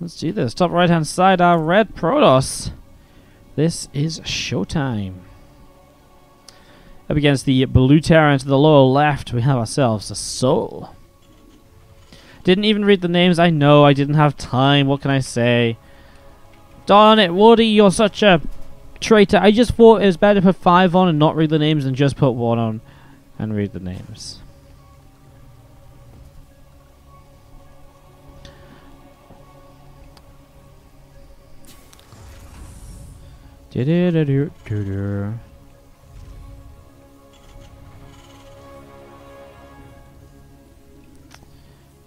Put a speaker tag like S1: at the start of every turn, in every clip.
S1: Let's do this. Top right hand side, our red Protoss. This is ShoWTimE. Up against the blue Terran to the lower left, we have ourselves a souL. Didn't even read the names. I know, I didn't have time. What can I say? Darn it, Wardy, you're such a traitor. I just thought it was better to put 5 on and not read the names than just put 1 on and read the names.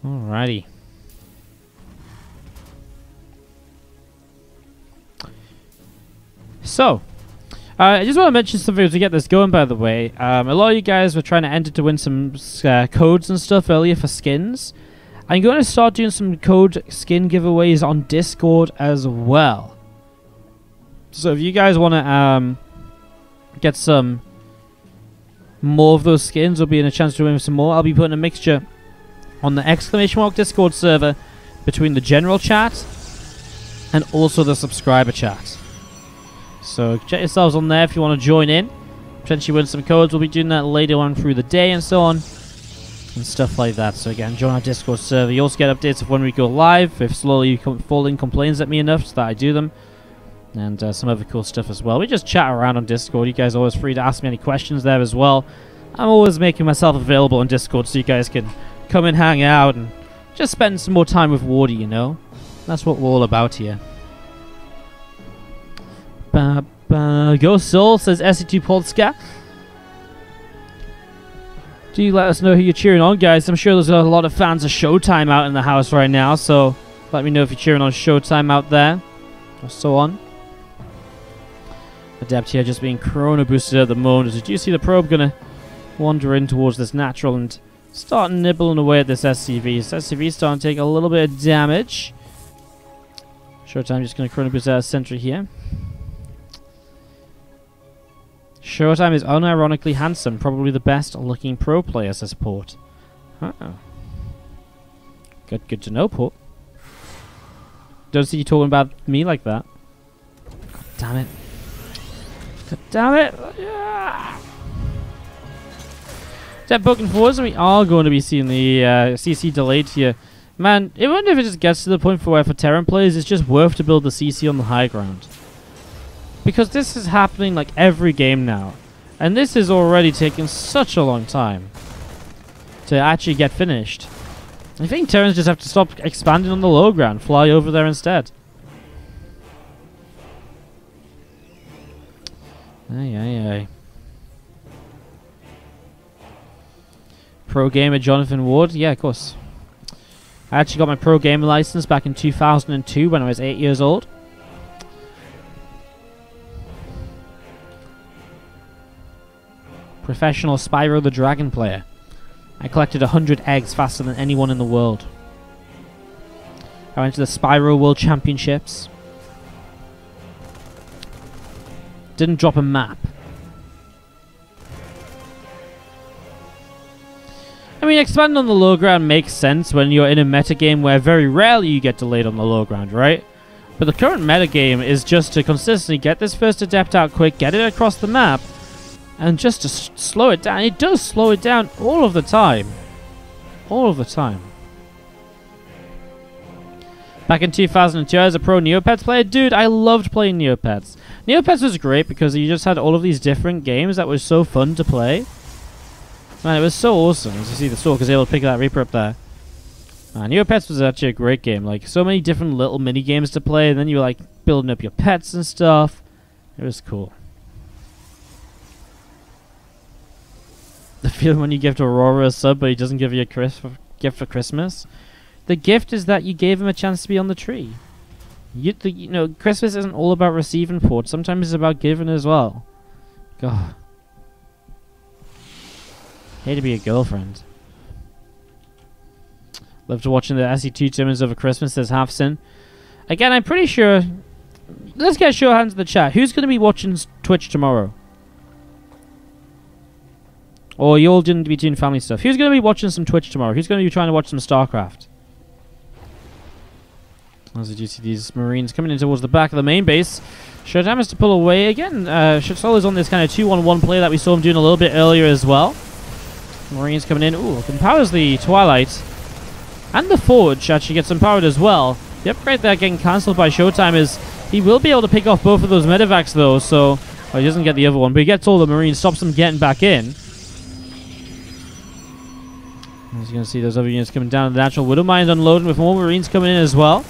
S1: Alrighty. So, I just want to mention something to get this going, by the way. A lot of you guys were trying to enter to win some codes and stuff earlier for skins. I'm going to start doing some code skin giveaways on Discord as well. So if you guys want to get some more of those skins or be in a chance to win some more, I'll be putting a mixture on the ! Discord server between the general chat and also the subscriber chat. So check yourselves on there if you want to join in. Potentially win some codes. We'll be doing that later on through the day and so on. And stuff like that. So again, join our Discord server. You also get updates of when we go live. If slowly Falling complains at me enough so that I do them. And some other cool stuff as well. We just chat around on Discord. You guys are always free to ask me any questions there as well. I'm always making myself available on Discord so you guys can come and hang out and just spend some more time with Wardy, you know. That's what we're all about here. Go souL, says SC2 Polska. Do you let us know who you're cheering on, guys? I'm sure there's a lot of fans of ShoWTimE out in the house right now, so let me know if you're cheering on ShoWTimE out there, or so on. Adept here just being chrono boosted at the moment. As you see the probe gonna wander in towards this natural and start nibbling away at this SCV. So SCV starting to take a little bit of damage. ShoWTimE just gonna chrono boost out of sentry here. ShoWTimE is unironically handsome, probably the best looking pro player, says Port. Good to know, Port. Don't see you talking about me like that. God damn it. God damn it! Yeah. Step poking forwards, and we are going to be seeing the CC delayed here. Man, I wonder if it just gets to the point where for Terran players, it's just worth to build the CC on the high ground. Because this is happening like every game now. And this is already taking such a long time to actually get finished. I think Terrans just have to stop expanding on the low ground, fly over there instead. Aye. Pro gamer Jonathan Ward? Yeah, of course. I actually got my pro gamer license back in 2002 when I was 8 years old. Professional Spyro the Dragon player. I collected 100 eggs faster than anyone in the world. I went to the Spyro World Championships. Didn't drop a map. I mean, expanding on the low ground makes sense when you're in a metagame where very rarely you get delayed on the low ground, right? But the current metagame is just to consistently get this first adept out quick, get it across the map, and just to slow it down. It does slow it down all of the time. All of the time. Back in 2002 as a pro Neopets player, dude, I loved playing Neopets. Neopets was great because you just had all of these different games that were so fun to play. Man, it was so awesome. As you see the sword, because able to pick that Reaper up there. Neopets was actually a great game. Like, so many different little mini games to play, and then you were like building up your pets and stuff. It was cool. The feeling when you give to Aurora a sub, but he doesn't give you a gift for Christmas. The gift is that you gave him a chance to be on the tree. You know, Christmas isn't all about receiving Port. Sometimes it's about giving as well. God. Hate to be a girlfriend. Love to watching the SC2 tournaments over Christmas, says Halfsin. Again, I'm pretty sure... Let's get a show of hands in the chat. Who's going to be watching Twitch tomorrow? Or you all didn't be doing family stuff. Who's going to be watching some Twitch tomorrow? Who's going to be trying to watch some StarCraft? As you do see these Marines coming in towards the back of the main base. ShoWTimE has to pull away again. souL is on this kind of 2-1-1 play that we saw him doing a little bit earlier as well. Marines coming in. Ooh, empowers the Twilight. And the Forge actually gets empowered as well. The upgrade there getting cancelled by ShoWTimE is he will be able to pick off both of those medevacs though, so he doesn't get the other one, but he gets all the Marines, stops them getting back in. As you can see, those other units coming down. The natural Widow Mine unloading with more Marines coming in as well.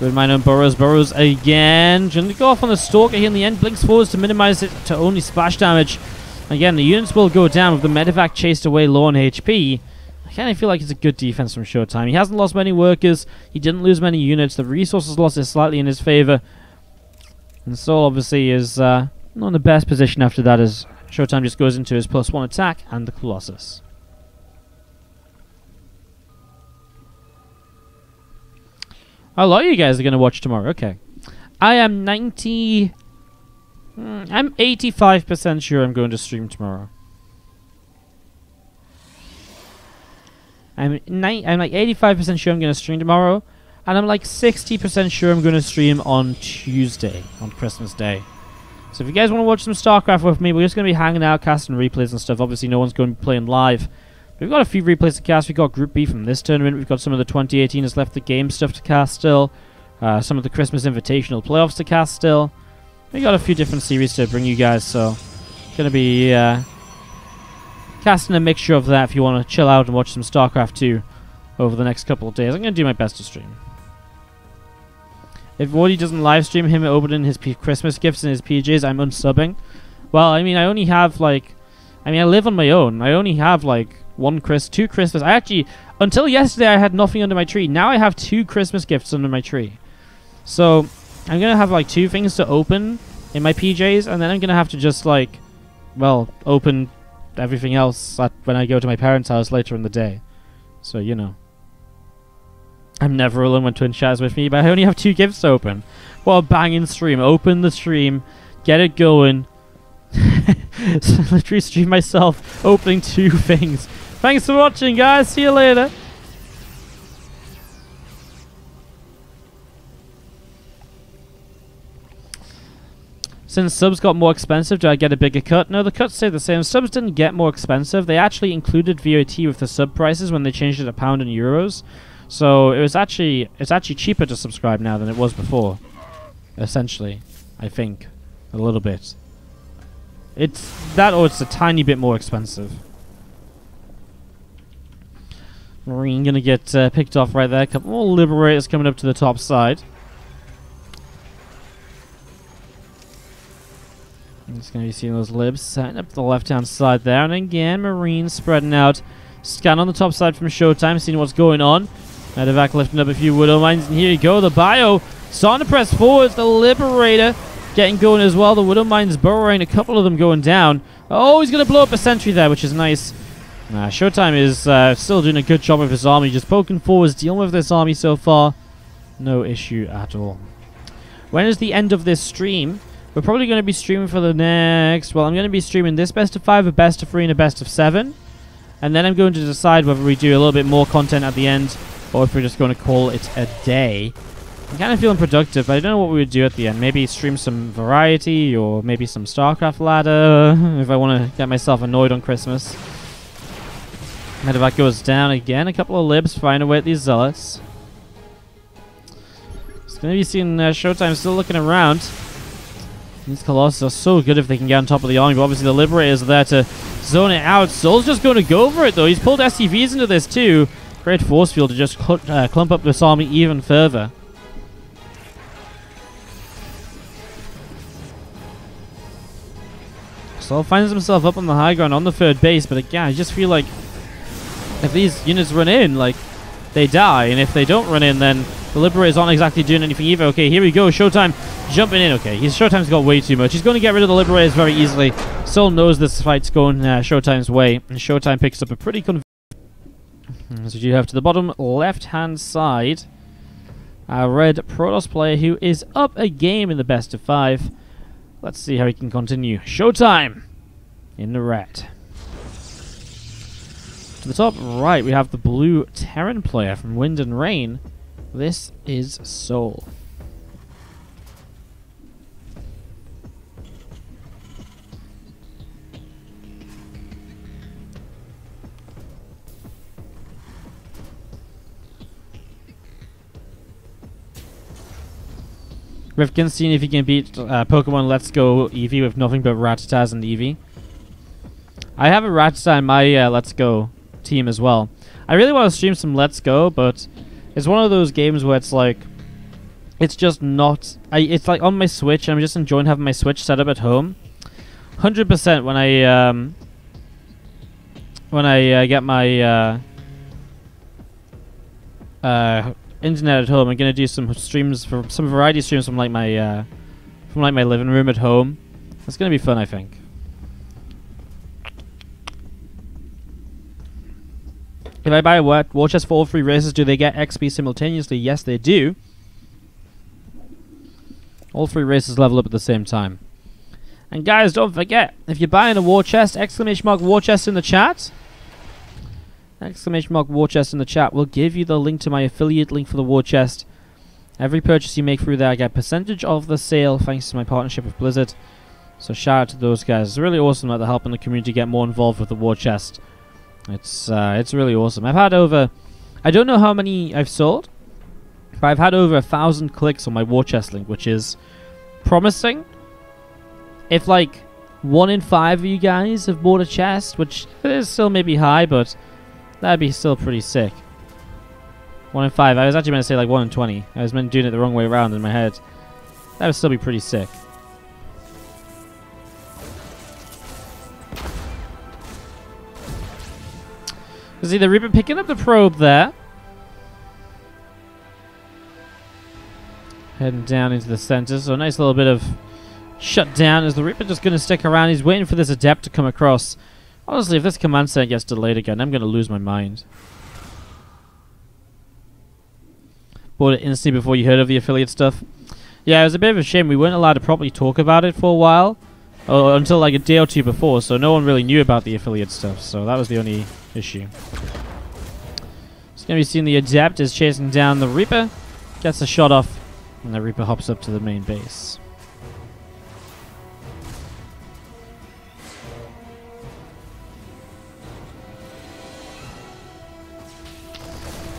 S1: Widow Mine on Burrows again. Trying to go off on the Stalker here in the end. Blinks forwards to minimize it to only splash damage. Again, the units will go down with the medevac chased away low on HP. I kind of feel like it's a good defense from ShoWTimE. He hasn't lost many workers. He didn't lose many units. The resources loss is slightly in his favor. And souL obviously is not in the best position after that as ShoWTimE just goes into his +1 attack and the Colossus. A lot of you guys are going to watch tomorrow. Okay. I am 85% sure I'm going to stream tomorrow. I'm like 85% sure I'm going to stream tomorrow. And I'm like 60% sure I'm going to stream on Tuesday, on Christmas Day. So if you guys want to watch some StarCraft with me, we're just going to be hanging out, casting replays and stuff. Obviously, no one's going to be playing live. We've got a few replays to cast. We've got Group B from this tournament. We've got some of the 2018 has left the game stuff to cast still. Some of the Christmas Invitational playoffs to cast still. We got a few different series to bring you guys, so going to be casting a mixture of that if you want to chill out and watch some StarCraft 2 over the next couple of days. I'm going to do my best to stream. If Wardy doesn't live stream him opening his Christmas gifts and his PJs, I'm unsubbing. Well, I mean, I only have like, I live on my own. I only have like two Christmas. I actually, until yesterday, I had nothing under my tree. Now I have 2 Christmas gifts under my tree. So I'm gonna have like 2 things to open in my PJs, and then I'm gonna have to just like, well, open everything else when I go to my parents' house later in the day. So you know, I'm never alone when Twin Chat is with me, but I only have 2 gifts to open. What a banging stream! Open the stream, get it going. So literally stream myself opening 2 things. Thanks for watching, guys. See you later. Since subs got more expensive, do I get a bigger cut? No, the cuts stay the same. Subs didn't get more expensive. They actually included VAT with the sub prices when they changed it to £1 and euros. So it's actually cheaper to subscribe now than it was before. Essentially, I think a little bit. It's that, or it's a tiny bit more expensive. Marine gonna get picked off right there. A couple more Liberators coming up to the top side. I'm just gonna be seeing those libs setting up the left-hand side there, and again, Marines spreading out. Scan on the top side from ShoWTimE, seeing what's going on. Medevac lifting up a few Widow Mines, and here you go. The Bio starting to press forwards. The Liberator getting going as well. The Widow Mines burrowing, a couple of them going down. Oh, he's gonna blow up a sentry there, which is nice. ShoWTimE is still doing a good job with his army, just poking forwards, dealing with this army so far. No issue at all. When is the end of this stream? We're probably going to be streaming for the next... Well, I'm going to be streaming this best of 5, a best of 3, and a best of 7. And then I'm going to decide whether we do a little bit more content at the end, or if we're just going to call it a day. I'm kind of feeling productive, but I don't know what we would do at the end. Maybe stream some variety, or maybe some StarCraft ladder, if I want to get myself annoyed on Christmas. Medevac goes down again. A couple of libs flying away at these zealots. It's going to be seeing ShoWTimE still looking around. These Colossus are so good if they can get on top of the army, but obviously the Liberators are there to zone it out. souL's just going to go for it, though. He's pulled SCVs into this, too. Great force field to just clump up this army even further. souL finds himself up on the high ground on the 3rd base, but again, I just feel like if these units run in, like, they die, and if they don't run in, then the Liberators aren't exactly doing anything either. Okay, here we go. ShoWTimE jumping in. Okay, ShoWTimE's got way too much. He's going to get rid of the Liberators very easily. souL knows this fight's going ShoWTimE's way, and ShoWTimE picks up a pretty so you have to the bottom left-hand side a red Protoss player who is up a game in the best of 5. Let's see how he can continue. ShoWTimE in the red. To the top right, we have the blue Terran player from Wind and Rain. This is souL. Rifkin's seeing if he can beat Pokemon Let's Go Eevee with nothing but Rattatas and Eevee. I have a Rattata in my Let's Go team as well. I really want to stream some Let's Go, but it's one of those games where it's like, it's just not. It's like on my Switch, and I'm just enjoying having my Switch set up at home. 100% when I get my internet at home, I'm gonna do some streams, for some variety streams from like my living room at home. It's gonna be fun, I think. If I buy a war chest for all 3 races, do they get XP simultaneously? Yes, they do. All 3 races level up at the same time. And guys, don't forget, if you're buying a war chest, ! war chest in the chat. ! war chest in the chat will give you the link to my affiliate link for the war chest. Every purchase you make through there, I get a percentage of the sale thanks to my partnership with Blizzard. So shout out to those guys. It's really awesome that they're helping the community get more involved with the war chest. It's really awesome. I've had over, I don't know how many I've sold, but I've had over 1,000 clicks on my war chest link, which is promising. If like 1 in 5 of you guys have bought a chest, which is still maybe high, but that'd be still pretty sick. 1 in 5. I was actually meant to say like 1 in 20. I was meant doing it the wrong way around in my head. That would still be pretty sick. See the Reaper picking up the probe there. Heading down into the center. So a nice little bit of shutdown as the Reaper just going to stick around. He's waiting for this Adept to come across. Honestly, if this command center gets delayed again, I'm going to lose my mind. Bought it instantly before you heard of the affiliate stuff. Yeah, it was a bit of a shame. We weren't allowed to properly talk about it for a while. Until like a day or 2 before, so no one really knew about the affiliate stuff. So that was the only issue. It's going to be seeing the Adept is chasing down the Reaper. Gets a shot off, and the Reaper hops up to the main base.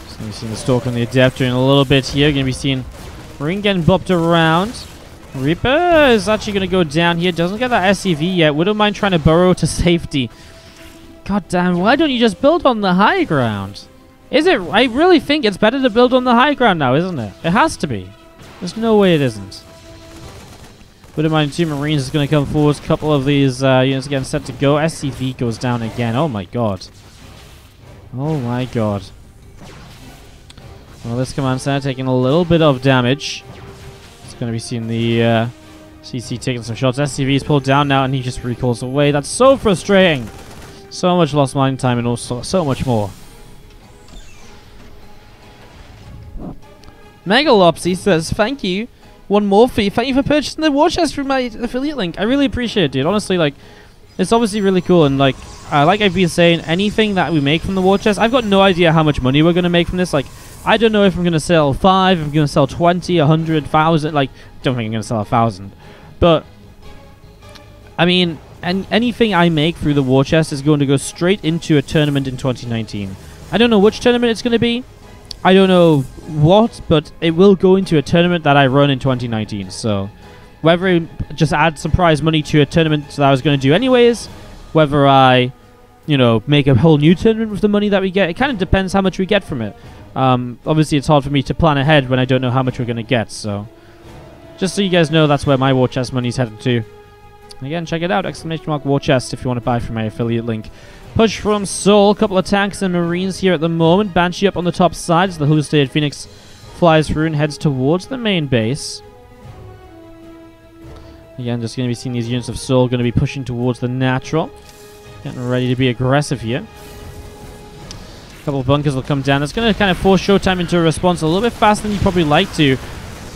S1: So going to be seeing the Stalk on the Adept in a little bit here. Going to be seeing Ring getting bopped around. Reaper is actually going to go down here. Doesn't get that SCV yet. Wouldn't mind trying to burrow to safety. God damn, why don't you just build on the high ground? Is it? I really think it's better to build on the high ground now, isn't it? It has to be. There's no way it isn't. Wouldn't mind 2 Marines is going to come forward. A couple of these units again set to go. SCV goes down again. Oh my god. Oh my god. Well, this command center taking a little bit of damage. Going to be seeing the CC taking some shots. SCV is pulled down now, and he just recalls away. That's so frustrating. So much lost mining time, and also so much more. Megalopsy says, "Thank you. One more fee. Thank you for purchasing the war chest through my affiliate link. I really appreciate it, dude. Honestly, like, it's obviously really cool, and like I've been saying, anything that we make from the war chest, I've got no idea how much money we're going to make from this. Like, I don't know if I'm going to sell 5, if I'm going to sell 20, 100, 1,000. Like, don't think I'm going to sell 1,000. But, I mean, anything I make through the war chest is going to go straight into a tournament in 2019. I don't know which tournament it's going to be. I don't know what, but it will go into a tournament that I run in 2019. So, whether I just add some prize money to a tournament that I was going to do anyways, whether I, you know, make a whole new tournament with the money that we get, it kind of depends how much we get from it. Obviously, it's hard for me to plan ahead when I don't know how much we're going to get, so just so you guys know, that's where my war chest money's headed to. Again, check it out, ! war chest if you want to buy from my affiliate link. Push from souL, couple of tanks and Marines here at the moment. Banshee up on the top side as the hallucinated Phoenix flies through and heads towards the main base. Again, just going to be seeing these units of souL going to be pushing towards the natural. Getting ready to be aggressive here. Couple of bunkers will come down. That's going to kind of force ShoWTimE into a response a little bit faster than you probably like to.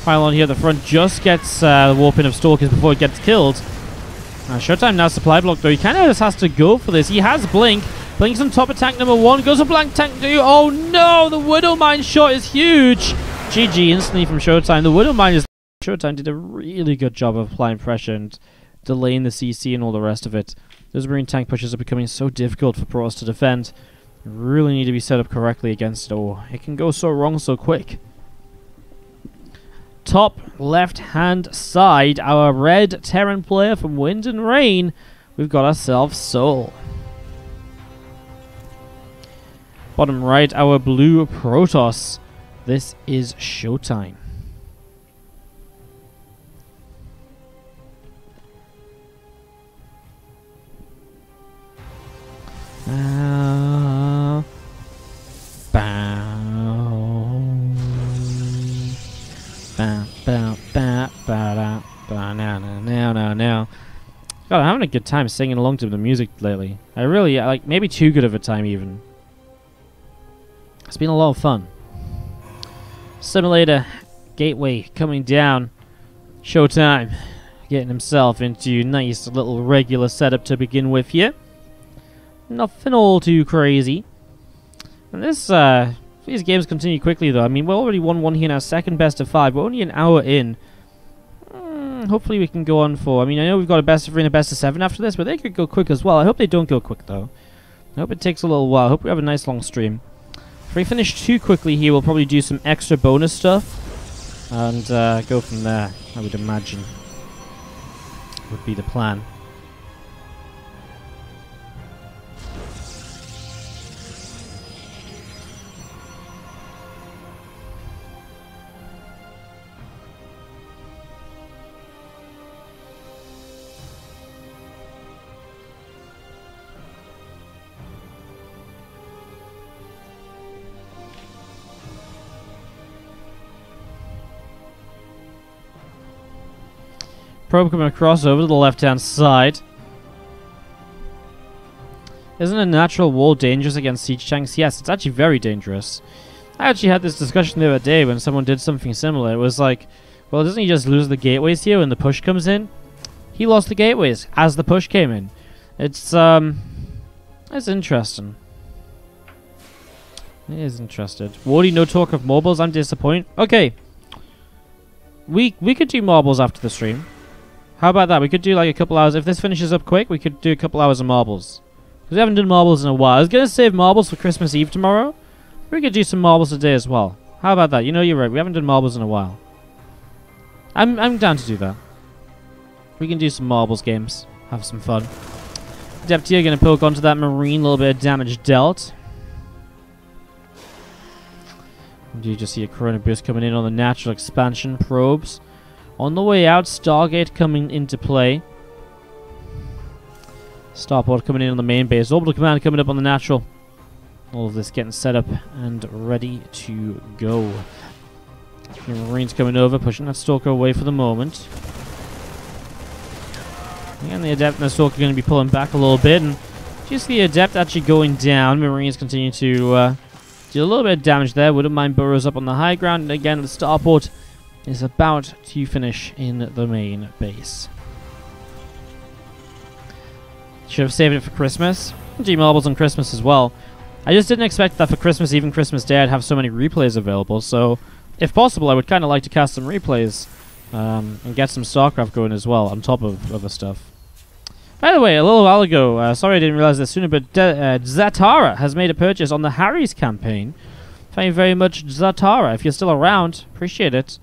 S1: Pylon here at the front just gets the warp in of Stalkers before it gets killed. ShoWTimE now supply block though. He kind of just has to go for this. He has Blink. Blink's on top of tank number 1. Goes for blank tank 2. Oh no! The Widow Mine shot is huge. GG instantly from ShoWTimE. The wouldn't mind is ShoWTimE did a really good job of applying pressure and delaying the CC and all the rest of it. Those Marine tank pushes are becoming so difficult for pros to defend. You really need to be set up correctly against it, or it can go so wrong so quick. Top left hand side, our red Terran player from Wind and Rain, we've got ourselves souL. Bottom right, our blue Protoss. This is ShoWTimE. Now. God, I'm having a good time singing along to the music lately. I really, like, maybe too good of a time even. It's been a lot of fun. Simulator Gateway coming down. ShoWTimE getting himself into a nice little regular setup to begin with here. Nothing all too crazy. And these games continue quickly though. I mean, we're already 1-1 here in our second best of 5. We're only an hour in. Hopefully we can go on for... I mean, I know we've got a best of 3 and a best of 7 after this, but they could go quick as well. I hope they don't go quick though. I hope it takes a little while. I hope we have a nice long stream. If we finish too quickly here, we'll probably do some extra bonus stuff. And go from there, I would imagine. Would be the plan. Probe coming across over to the left-hand side. Isn't a natural wall dangerous against siege tanks? Yes, it's actually very dangerous. I actually had this discussion the other day when someone did something similar. It was like, well, doesn't he just lose the gateways here when the push comes in? He lost the gateways as the push came in. It's interesting. It is interesting. Wardy, no talk of marbles. I'm disappointed. Okay. We could do marbles after the stream. How about that? We could do like a couple hours. If this finishes up quick, we could do a couple hours of marbles. Because we haven't done marbles in a while. I was going to save marbles for Christmas Eve tomorrow. We could do some marbles today as well. How about that? You know, you're right. We haven't done marbles in a while. I'm down to do that. We can do some marbles games. Have some fun. Deputy are going to poke onto that Marine. A little bit of damage dealt. And you just see a Corona boost coming in on the natural expansion probes. On the way out, Stargate coming into play. Starport coming in on the main base. Orbital Command coming up on the natural. All of this getting set up and ready to go. The Marines coming over, pushing that Stalker away for the moment. And the Adept and the Stalker are going to be pulling back a little bit. And just the Adept actually going down. Marines continue to do a little bit of damage there. Wouldn't mind burrows up on the high ground. And again, the Starport is about to finish in the main base. Should have saved it for Christmas. Do marbles on Christmas as well. I just didn't expect that for Christmas, even Christmas Day, I'd have so many replays available. So, if possible, I would kind of like to cast some replays and get some StarCraft going as well, on top of other stuff. By the way, a little while ago, sorry I didn't realize this sooner, but Zatara has made a purchase on the Harry's campaign. Thank you very much, Zatara. If you're still around, appreciate it.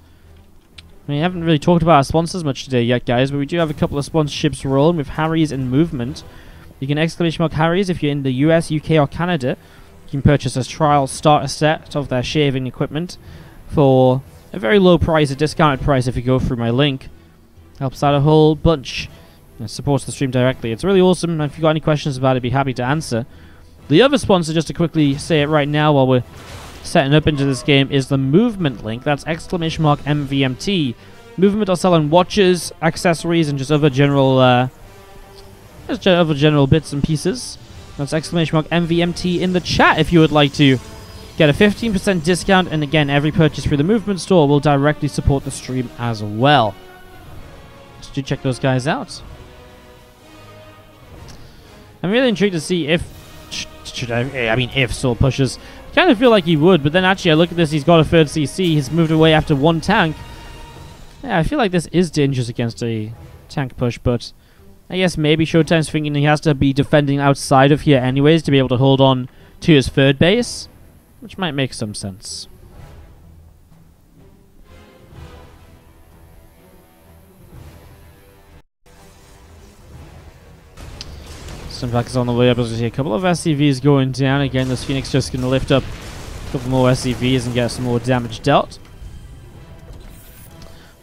S1: I mean, I haven't really talked about our sponsors much today yet, guys, but we do have a couple of sponsorships rolling with Harry's and Movement. You can exclamation Harry's if you're in the US, UK, or Canada. You can purchase a trial starter set of their shaving equipment for a very low price, a discounted price if you go through my link. Helps out a whole bunch. It supports the stream directly. It's really awesome, and if you've got any questions about it, I'd be happy to answer. The other sponsor, just to quickly say it right now while we're setting up into this game, is the Movement link. That's !MVMT. Movement are selling watches, accessories, and just other general bits and pieces. That's !MVMT in the chat if you would like to get a 15% discount. And again, every purchase through the Movement store will directly support the stream as well. So do check those guys out. I'm really intrigued to see if if souL pushes Kind of feel like he would, but then actually I look at this, he's got a third CC, he's moved away after one tank. Yeah, I feel like this is dangerous against a tank push, but I guess maybe ShoWTimE's thinking he has to be defending outside of here anyways to be able to hold on to his third base, which might make some sense. Sunpack is on the way up as we see a couple of SCVs going down. Again, this Phoenix just going to lift up a couple more SCVs and get some more damage dealt.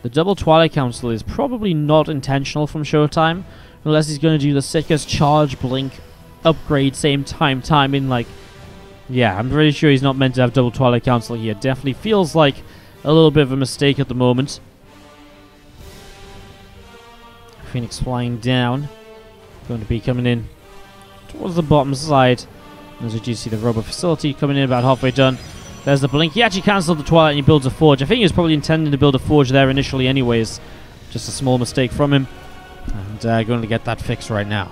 S1: The double Twilight Council is probably not intentional from ShoWTimE, unless he's going to do the sickest charge blink upgrade same timing. Like, yeah, I'm pretty sure he's not meant to have double Twilight Council here. Definitely feels like a little bit of a mistake at the moment. Phoenix flying down. Going to be coming in towards the bottom side. As we do see the robot facility coming in about halfway done. There's the blink. He actually cancelled the Twilight and he builds a Forge. I think he was probably intending to build a Forge there initially anyways. Just a small mistake from him. And going to get that fixed right now.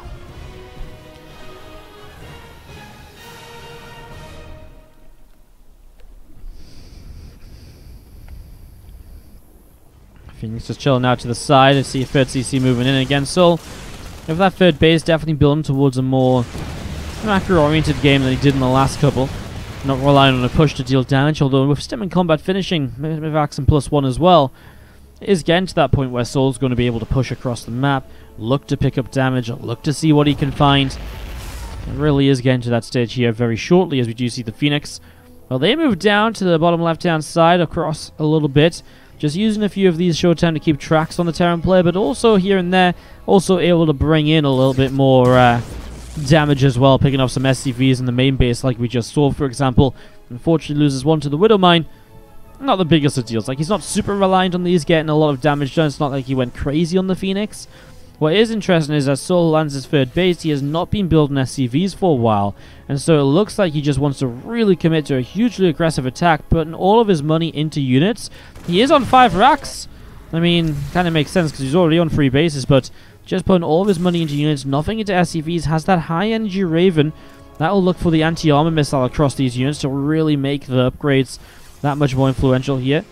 S1: Phoenix just chilling out to the side. I see a third CC moving in again. souL, with that third base, definitely building towards a more macro-oriented game than he did in the last couple. Not relying on a push to deal damage, although with STEM and combat finishing, with Axon +1 as well, it is getting to that point where souL's going to be able to push across the map, look to pick up damage, look to see what he can find. It really is getting to that stage here very shortly as we do see the Phoenix. Well, they move down to the bottom left-hand side across a little bit, just using a few of these ShoWTimE to keep tracks on the Terran player, but also here and there, also able to bring in a little bit more damage as well, picking up some SCVs in the main base like we just saw, for example. Unfortunately loses one to the Widow Mine. Not the biggest of deals. Like, he's not super reliant on these getting a lot of damage done. It's not like he went crazy on the Phoenix. What is interesting is that souL lands his third base. He has not been building SCVs for a while, and so it looks like he just wants to really commit to a hugely aggressive attack, putting all of his money into units. He is on 5 racks. I mean, kind of makes sense because he's already on 3 bases, but just putting all of his money into units, nothing into SCVs, has that high energy Raven. That'll look for the anti-armor missile across these units to really make the upgrades that much more influential here.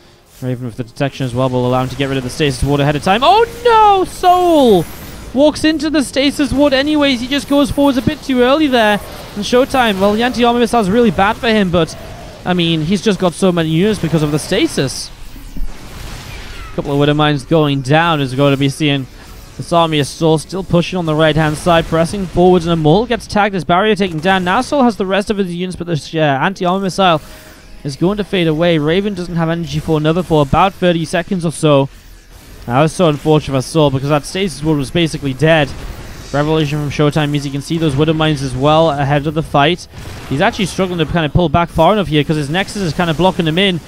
S1: Raven with the detection as well will allow him to get rid of the stasis ward ahead of time. Oh no! souL walks into the stasis ward anyways. He just goes forwards a bit too early there. And ShoWTimE, well, the anti-armor missile is really bad for him, but I mean, he's just got so many units because of the stasis. A couple of Widow Mines going down as we're going to be seeing this army of souL still pushing on the right-hand side, pressing forwards, and a Maul gets tagged, his barrier taken down. Now souL has the rest of his units, but the anti-armor missile is going to fade away. Raven doesn't have energy for another for about 30 seconds or so. That was so unfortunate for souL because that stasis ward was basically dead. Revelation from ShoWTimE means you can see those Widow Mines as well ahead of the fight. He's actually struggling to kind of pull back far enough here because his Nexus is kind of blocking him in.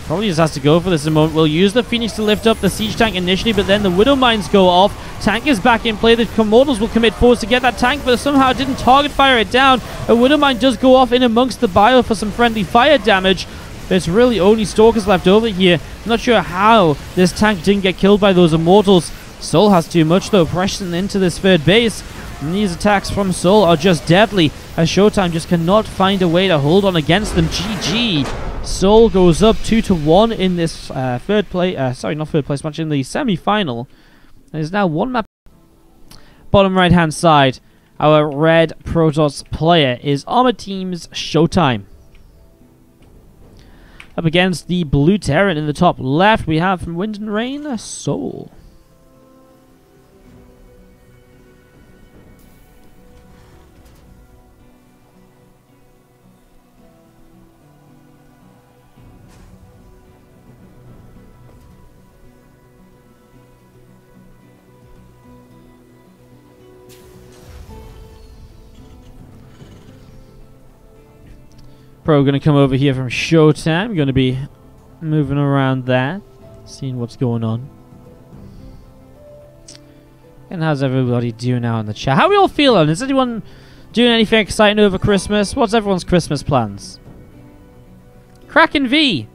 S1: Probably just has to go for this in a moment. We'll use the Phoenix to lift up the siege tank initially, but then the Widow Mines go off. Tank is back in play. The Commodals will commit force to get that tank, but somehow didn't target fire it down. A Widow Mine does go off in amongst the bio for some friendly fire damage. There's really only Stalkers left over here. I'm not sure how this tank didn't get killed by those Immortals. souL has too much though, pressing into this third base. And these attacks from souL are just deadly, as ShoWTimE just cannot find a way to hold on against them. GG. souL goes up 2-1 in this match, in the semi-final. There's now one map. Bottom right-hand side, our red Protoss player is Armor Team's ShoWTimE. Up against the blue Terran in the top left, we have from Wind and Rain, souL. Pro going to come over here from ShoWTimE. Going to be moving around there, seeing what's going on. And how's everybody doing now in the chat? How are we all feeling? Is anyone doing anything exciting over Christmas? What's everyone's Christmas plans? Kraken V!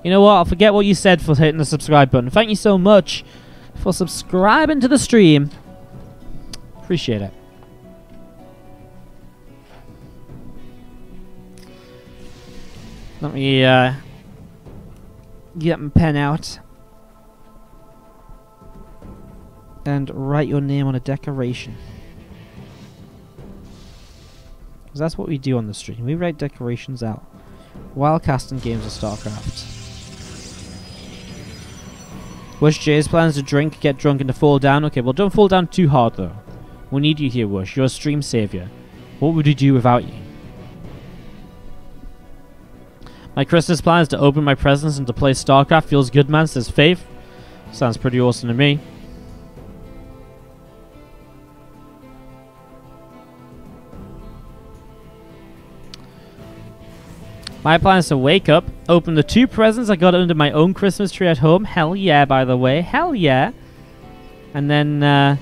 S1: You know what? I'll forget what you said for hitting the subscribe button. Thank you so much for subscribing to the stream. Appreciate it. Let me get my pen out and write your name on a decoration. Because that's what we do on the stream. We write decorations out while casting games of StarCraft. Wush J's plans to drink, get drunk, and to fall down. Okay, well, don't fall down too hard, though. We need you here, Wush. You're a stream savior. What would we do without you? My Christmas plan is to open my presents and to play StarCraft. Feels good, man, says Faith. Sounds pretty awesome to me. My plan is to wake up, open the 2 presents I got under my own Christmas tree at home. Hell yeah, by the way. Hell yeah. And then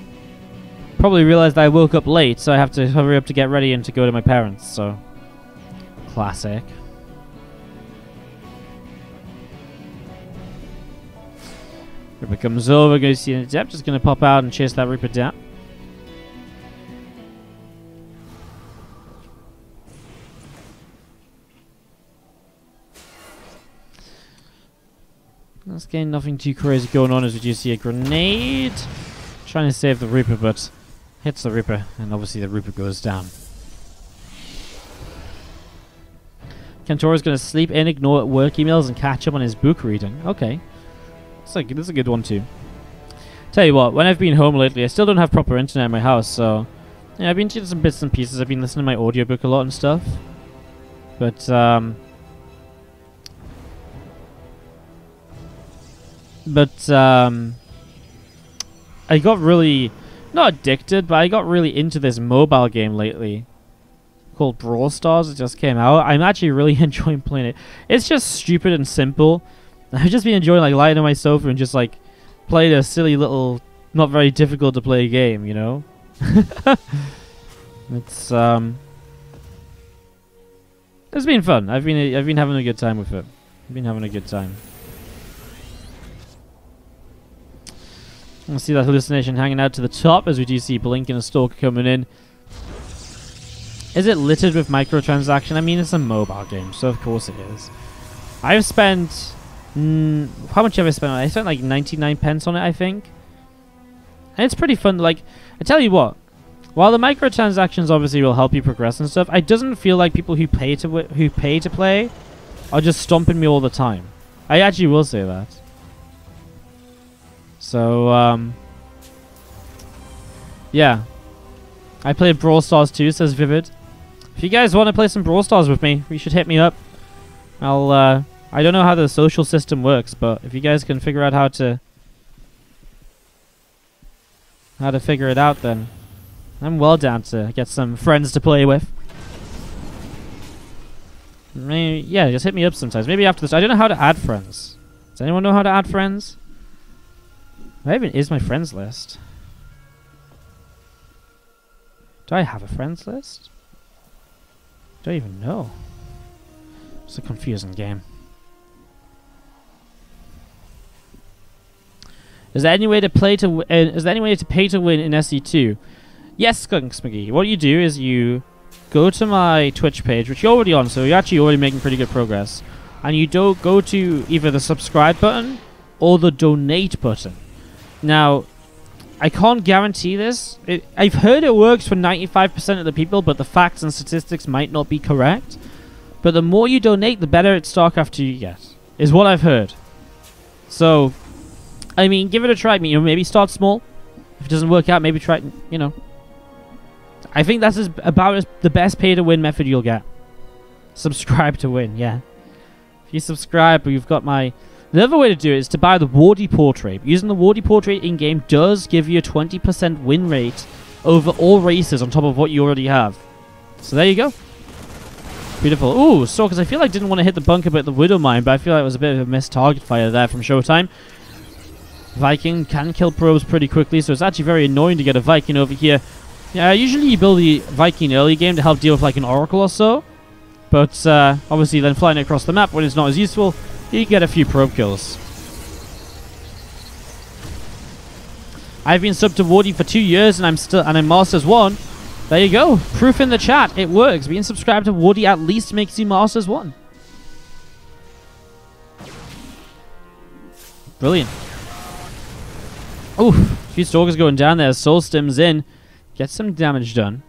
S1: probably realize that I woke up late, so I have to hurry up to get ready and to go to my parents. So, classic. Reaper comes over, goes to see an adept. Just going to pop out and chase that Reaper down. That's getting nothing too crazy going on as we do see a grenade. Trying to save the Reaper, but hits the Reaper, and obviously the Reaper goes down. Kantora's going to sleep in, ignore work emails, and catch up on his book reading. Okay. That's a good one too. Tell you what, when I've been home lately, I still don't have proper internet in my house, so yeah, I've been doing some bits and pieces. I've been listening to my audiobook a lot and stuff. But I got really, not addicted, but I got really into this mobile game lately called Brawl Stars. It just came out. I'm actually really enjoying playing it. It's just stupid and simple. I've just been enjoying like lying on my sofa and just like playing a silly little, not very difficult to play game, you know? It's been fun. I've been having a good time with it. I've been having a good time. I see that hallucination hanging out to the top as we do see Blink and a Stalker coming in. Is it littered with microtransaction? I mean, it's a mobile game, so of course it is. I've spent... how much have I spent on it? I spent like 99 pence on it, I think. And it's pretty fun. Like, I tell you what, while the microtransactions obviously will help you progress and stuff, it doesn't feel like people who pay to play are just stomping me all the time. I actually will say that. So, yeah. I played Brawl Stars too, says Vivid. If you guys want to play some Brawl Stars with me, you should hit me up. I don't know how the social system works, but if you guys can figure out how to figure it out, then I'm well down to get some friends to play with. Maybe, yeah, just hit me up sometimes. Maybe after this. I don't know how to add friends. Does anyone know how to add friends? Where even is my friends list? Do I have a friends list? Don't even know. It's a confusing game. Is there any way to play to? Is there any way to pay to win in SE2? Yes, Skunks McGee. What you do is you go to my Twitch page, which you're already on, so you're actually already making pretty good progress. And you don't go to either the subscribe button or the donate button. Now, I can't guarantee this. I've heard it works for 95% of the people, but the facts and statistics might not be correct. But the more you donate, the better at StarCraft 2 you get, is what I've heard. So, I mean, give it a try. I mean, you know, maybe start small. If it doesn't work out, maybe try, you know. I think that's about the best pay-to-win method you'll get. Subscribe to win, yeah. If you subscribe, you've got my... The other way to do it is to buy the Wardy portrait. Using the Wardy portrait in-game does give you a 20% win rate over all races on top of what you already have. So there you go. Beautiful. Ooh, Stalkers, I feel like I didn't want to hit the bunker but the Widow Mine, but I feel like it was a bit of a missed target fire there from ShoWTimE. Viking can kill probes pretty quickly, so it's actually very annoying to get a Viking over here. Yeah, usually you build the Viking early game to help deal with like an Oracle or so. But obviously then flying across the map when it's not as useful, you get a few probe kills. I've been subbed to Wardy for 2 years and I'm Masters 1. There you go. Proof in the chat. It works. Being subscribed to Wardy at least makes you Masters 1. Brilliant. Ooh, a few Stalkers going down there. souL stims in. Gets some damage done.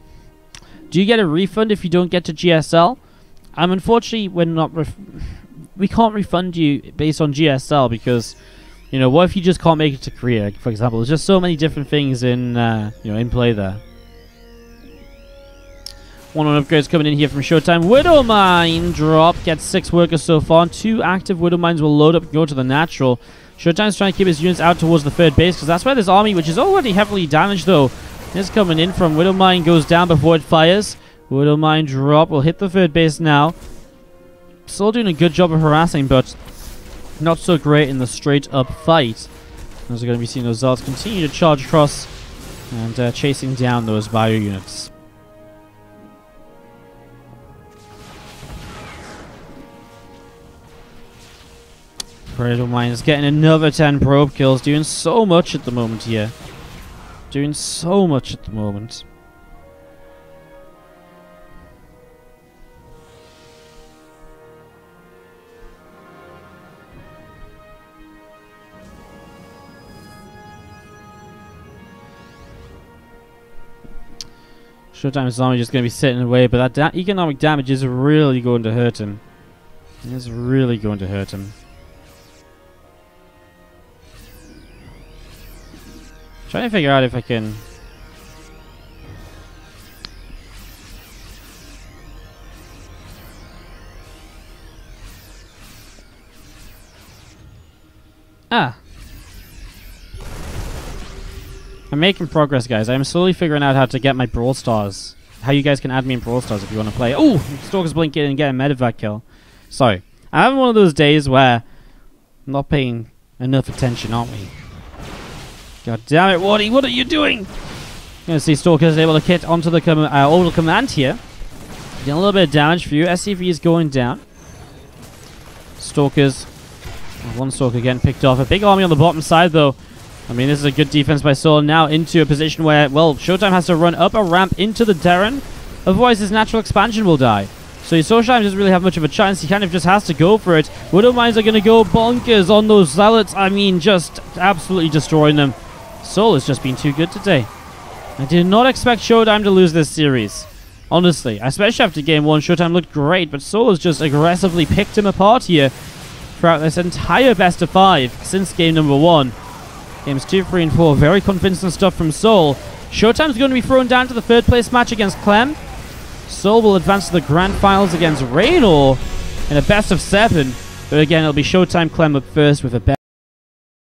S1: Do you get a refund if you don't get to GSL? Unfortunately, we're not... we can't refund you based on GSL because, you know, what if you just can't make it to Korea, for example? There's just so many different things in, you know, in play there. 1-on upgrades coming in here from ShoWTimE. Widow Mine drop. Gets 6 workers so far. 2 active Widow Mines will load up and go to the natural. ShoWTimE's trying to keep his units out towards the third base because that's where this army, which is already heavily damaged though, is coming in from. Widow Mine goes down before it fires. Widow Mine drop will hit the third base now. Still doing a good job of harassing, but not so great in the straight up fight. As we're going to be seeing those Zealots continue to charge across and chasing down those bio units. Widow Mine is getting another 10 probe kills, doing so much at the moment here. Doing so much at the moment. ShoWTimE's zombie just going to be sitting away, but that economic damage is really going to hurt him. It is really going to hurt him. Trying to figure out if I can... I'm making progress, guys. I'm slowly figuring out how to get my Brawl Stars. How you guys can add me in Brawl Stars if you want to play. Oh! Stalker's blinking and get a medevac kill. Sorry. I'm having one of those days where I'm not paying enough attention, aren't we? God damn it, Wardy, what are you doing? You're going to see Stalker is able to hit onto the orbital command here. Getting a little bit of damage for you. SCV is going down. Stalkers. One Stalker getting picked off. A big army on the bottom side, though. I mean, this is a good defense by souL. Now into a position where, well, ShoWTimE has to run up a ramp into the Terran. Otherwise, his natural expansion will die. So ShoWTimE doesn't really have much of a chance. He kind of just has to go for it. Widow Mines are going to go bonkers on those Zealots. I mean, just absolutely destroying them. souL has just been too good today. I did not expect ShoWTimE to lose this series. Honestly, especially after game 1, ShoWTimE looked great, but souL has just aggressively picked him apart here throughout this entire best of 5 since game number 1. Games 2, 3, and 4, very convincing stuff from souL. ShoWTimE's going to be thrown down to the 3rd place match against Clem. souL will advance to the grand finals against Raynor in a best of 7. But again, it'll be ShoWTimE Clem up first with a